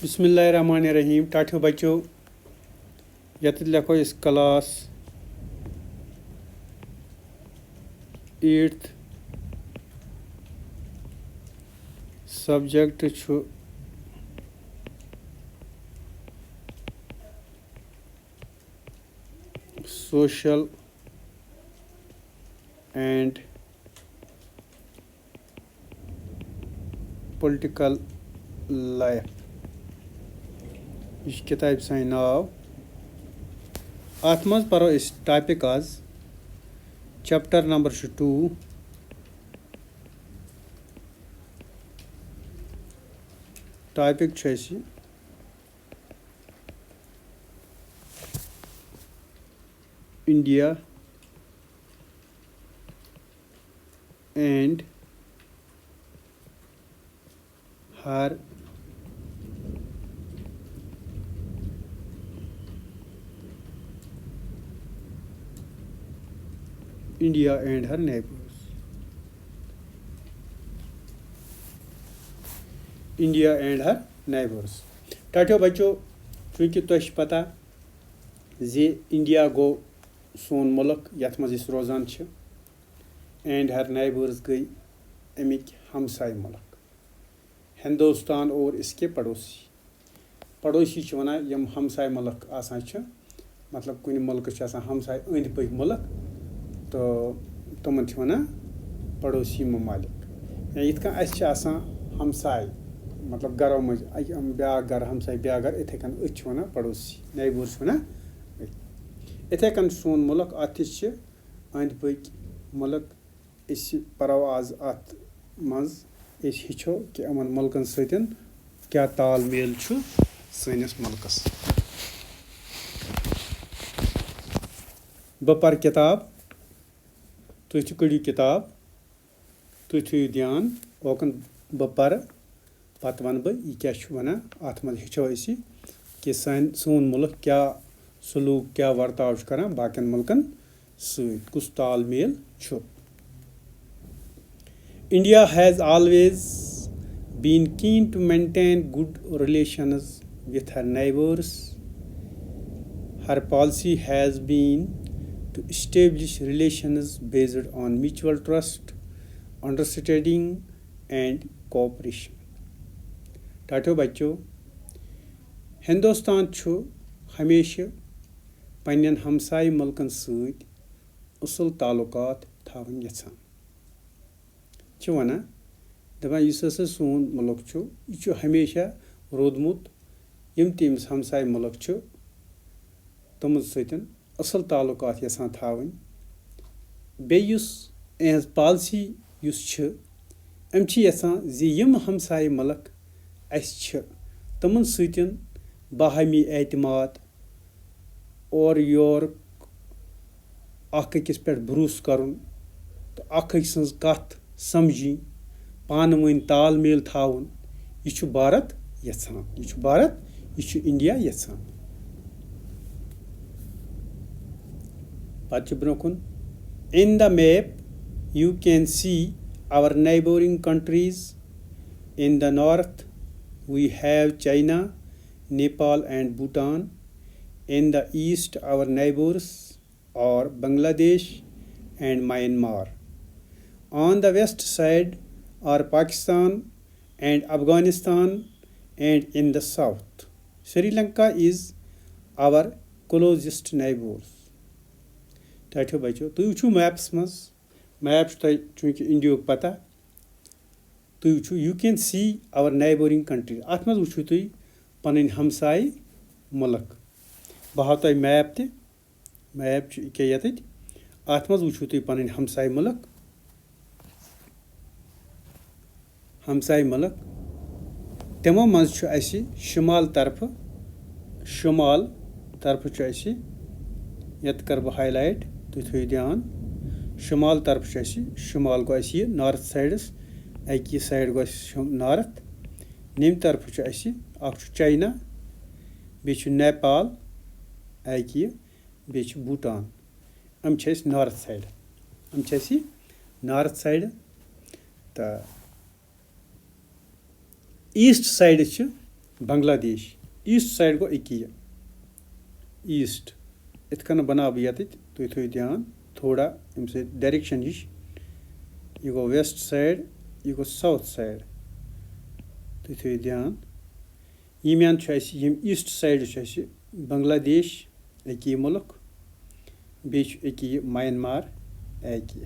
बिस्मिल्लाहिर्रहमानिर्रहीम टाठियों बच्चों यत लिखो इस class 8th subject social and political life यह किताब सान नाव अत मज परो इस टॉपिक आज chapter number 2 topic India and her India and her neighbors. India and her neighbors. टाठियों बच्चों चूँकि तुझ पता जे इंडिया गो सोन मुल्क यथ मज रोजान एंड हर नेबर्स गई अमिक हमसाय मुल्क हिंदुस्तान और इसके पड़ोसी वना यम हमसाय मुल्क आसान मतलब कुन मुल्क हमसाय अंद पक मुल्क तो तमन वन पड़ोसी ममालिक ये हमसाय मतलब गरों मज ब्या गर हमसाय ब्या गर इथे कन वन पड़ोसी नेबर्स वन इथे कन सोन मुल्क अत अंद पक मुल्क परो आज अत मज हिचो कि अमन मुल्कन सतन क्या ताल मेल सनिस मुल्कस बपर किताब तुझ कड़ियो किताब तुझ थो ध्यान ओकन पर पत वन बह यह क्या वन अत मज हिचो कि सोन मुल्क क्या सलूक क्या वर्ताव करान बाकियन मुल्कन कुस ताल mail India has always been keen to maintain good relations with her neighbors. Her policy has been to establish relations based on mutual trust, understanding, and cooperation. टाठियों बच्चों हिंदुस्तान हमेशा पन्नन हमसाय मुल्कन सत असल ताल्लुकात थावन यछान वना दपान सोन मुल्क यह हमेशा रोदमुत यम तमिस हमसाय मुल्क तम सतन असल ताल्लुकात यसान थावन बेयुस एहज पॉलिसी अम यसान जी यम हमसाय मुल्क तमन सतन बाहमी एतमाद और योर अकिस पे भरोस कर तो अख सज कथ समझी पान वन ताल मेल थावन यह भारत यछान यह इंडिया यछान पत ब्रोकुन in the map you can see our neighbouring countries in the north we have China Nepal and Bhutan in the east our neighbours are Bangladesh and Myanmar on the west side are Pakistan and Afghanistan and in the south Sri Lanka is our closest neighbors टाठियों बच्चों तुम वुचो maps मज map चूँकि India पता तुम वुचो you can see our neighbouring country अत मज वुचो तुम पन हमसाय मुल्क बह हाव तुम मैप क्या ये अत मज वुचो तुम पन हमसाय मुल्क तमो मज शुमाल तरफ यत कर बह हाईलाइट तुम थो ध्यान शुमाल तरफ शुमाल गो यह नॉर्थ साइडस अकि साइड गो नॉर्थ नम तरफ चाइना बे नेपाल अकि बे भूटान अम नॉर्थ साइड तो east side Bangladesh east side गो अकिया ईस्ट इत कन बना बह ये तुम थो ध्यान थोड़ा अम डायरेक्शन हिश यह गो वेस्ट साइड यह गो साउथ साइड तुम थो ध्यान यमियान यम ईस्ट साइड बांग्लादेश अकी मुल्क बे म्यांमार अकी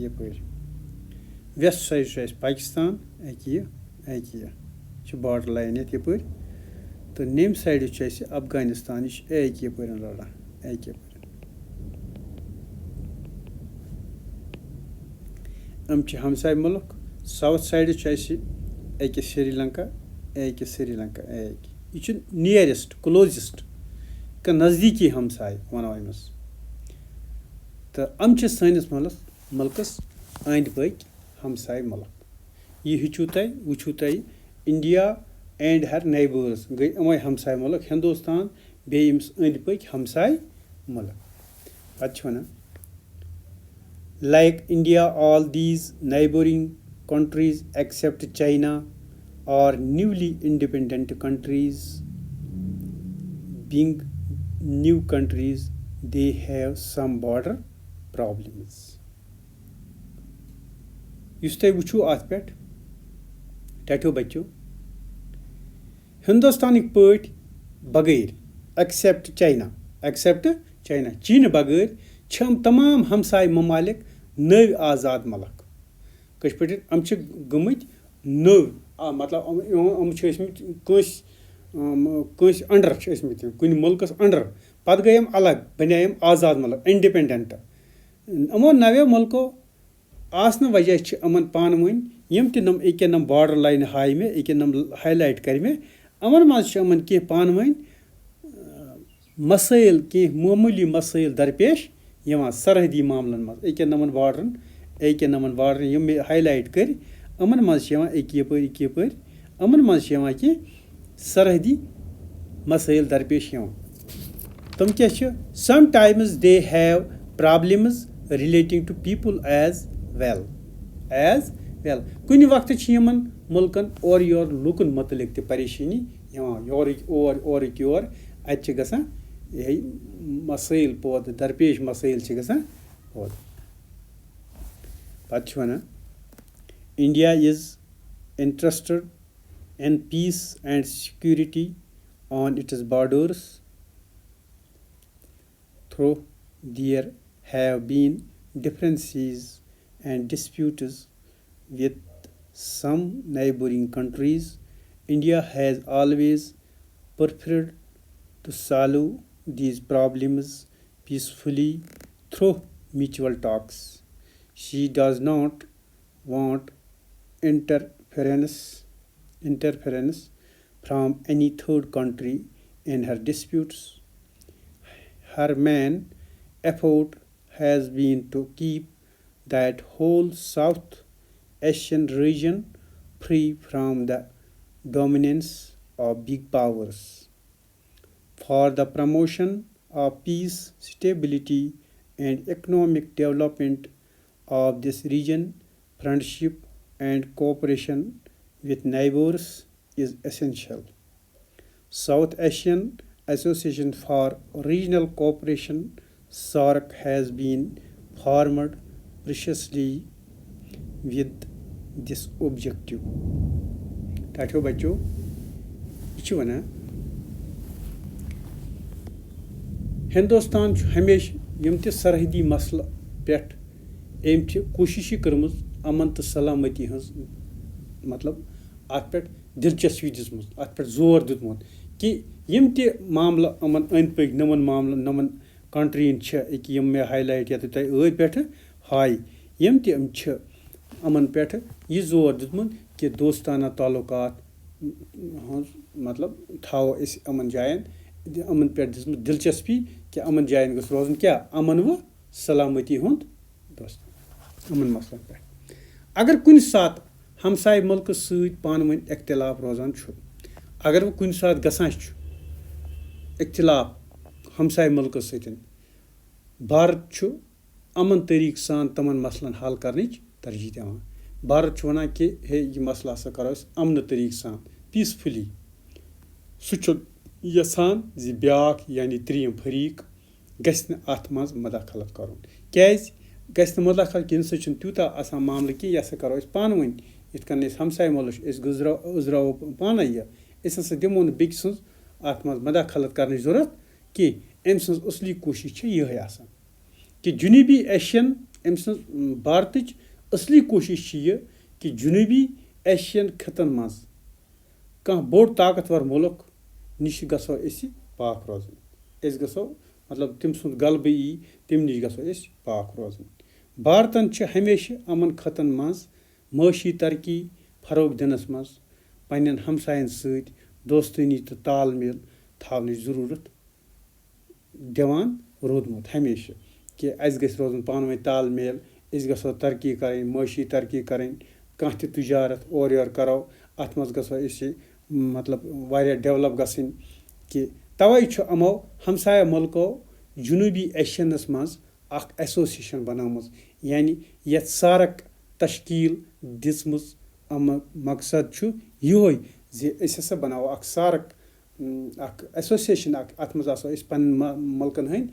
यप वेस्ट साइड पाकिस्तान अकी बॉर्डर लाइन यप तो नेम साइड अफगानिस्तान यह यप लड़ान हम हमसाय मुल्क साउथ साइड अके श्रीलंका यह नियरेस्ट क्लोजेस्ट का नज़दीकी हमसाय वनो अमस तो अम सैनिस मुल्कस अंद पक हमसाय मुल्क यह हेचू तुम वुचू तुम इंडिया एंड हर नेबर्स गई अमे हमसाय मुल्क हिंदुस्तान बेस अंद पक हमसाय मुल्क पे one like India, all these neighboring countries except China are newly independent countries. Being new countries, they have some border problems. Yus tuh wuchu ath pet tatho bachcho Hindustanik pٲٹھۍ बगैर except China China बगैर छम तमाम हमसाय ममालिक नव आज़ाद मुल्क कश पे अम गमत नव मतलब कंस अंडर कुन मुल्कस अंडर पत गए अलग बने आज़ाद मुल्क इंडिपेंडेंट अमो नवो मुल्को आसन वजह अमन पान वन यम तम अके नम बॉर्डर लाइन हाय मे अके नम हाईलाइट कर मे अमन मज अमन कह पान वन मसाइल कह मामूली मसाइल दरपेश सरहदी मामलन मज अके नमन बॉर्डर यम हाईलाइट कर अमन मज यप अमन मज कि सरहदी मसाइल दरपेश तम क्या sometimes they have problems relating to people as well कुन वक्त मुल्कन और योर लुकन मुतलिक त परेशानी ओरिक योर अत गसान यही मसाइल पौध दरपेश मसाइल गसान पौध पे one India is interested in peace and security on its borders though there have been differences and disputes with some neighboring countries. India has always preferred to solve these problems peacefully through mutual talks. She does not want interference from any third country in her disputes. Her main effort has been to keep that whole South Asian region free from the dominance of big powers. For the promotion of peace, stability, and economic development of this region, friendship and cooperation with neighbors is essential. South Asian Association for Regional Cooperation SAARC has been formed precisely with this objective. ताठो बच्चों यह वना हिंदुस्तान हमेशा यम त सरहदी muscle पे कोशिश कर्म अमन तो सलामती हज मतलब अत पे दिलचस्पी दिसम अत पे जोर दितमुत कि यम त मामला अमन अंद पक नमन मामला नमन कंट्रीन यम मे हाईलाइट ये तुम पे हाय यम तम अमन पे यह जोर दितमुत कि दोस्ताना ताल्लुकात मतलब थाव अमन जायन अमन पे दिसमुत दिलचस्पी कि अमन जायन गस रोजन क्या अमन व सलामती हुंद दोस्त अमन मसलन पे अगर कुन सात हमसाय मुल्क सत पान वन इख्तिलाफ रोजान अगर वो कुन सात गसान इख्तिलाफ हमसाय मुल्क सतन भारत अमन तरीक सान तमन मसलन हल करने तरजीह दिवान भारत वनान कि हे यह मसला हसा करो अमन तरीक सान पीसफुली सह यसान जि ब्याक यानी त्रीम फरीक गस्न अथ मज मदाखलत करुन क्याज गस्न मदाखलत इन सह तूता आसान मामले कि यह करो पान वन इत कन हमसाय मुल्क उजराव पान यह अस दिमो न बेक सज अथ मज मदाखलत करने जरूरत कि अम सज असली कोशिश यह आसान कि जुनूबी एशियन अम सज भारत असली कोशिश यह कि जुनूबी एशियन खतन मज कह बोड़ ताकतवर मुल्क निश गसो पाक रोजन गसो मतलब तम सुंद गलबे यी तम निश गसो पाक रोजन भारतन हमेशा अमन खतन मज माशी तरक्की फरोग दिनस मज पन्न हमसायन सत दोस्तानी तो तालमेल थावन जरूरत दिवान रोदमुत हमेशा कि अस गस रोजन पान वन तालमेल गसो तरक्की करें माशी तरक्की करें कह तजारत और योर करो अत मज गसो मतलब वारिया डेवलप गसिन कि तवै अमो हमसाया मुल्को जुनूबी एशियनस मज अख एसोसिएशन बनामुज यानी यथ सारक तश्कील दिसमुज मकसद योय जे हसा बनावो अख सारक अख एसोसिएशन अत मज आसो पन मुल्कन हंद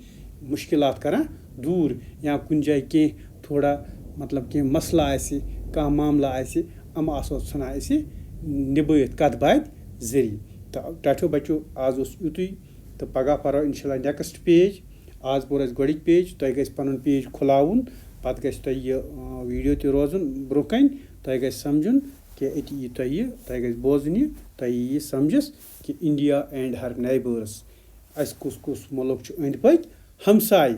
मुश्किलात करान दूर या कुन जाय के थोड़ा मतलब के मसला आसि कह मामला आसि अम आसो सान निभत कत बात जरिए तो टाठो बच्चों आज युतुई तो पगह पढ़ो इंशाल्लाह नेक्स्ट पेज आज पोर गोडिक पेज तुम गस पन पेज खुलावन पत गस वीडियो तो रोजन ब्रोह कन तुम गस समझुन कि ये तुम गस बोजन तुम यी समझस कि इंडिया एंड हर नेबर्स अस कुस कुस मुल्क अंद पक हमसाय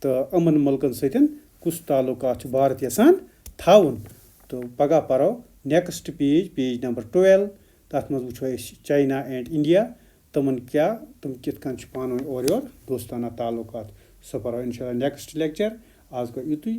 तो अमन मुल्कन सतन कुस ताल्लुकात भारत यसान थावन तो पगह पढ़ो नेक्स्ट पेज नंबर 12 तथ मज वो चाइना एंड इंडिया तमन क्या तुम कित पान और योर दोस्ताना ताल्लुकात सह पढ़ो इंशाल्लाह नेक्स्ट लेक्चर आज गो युतुई।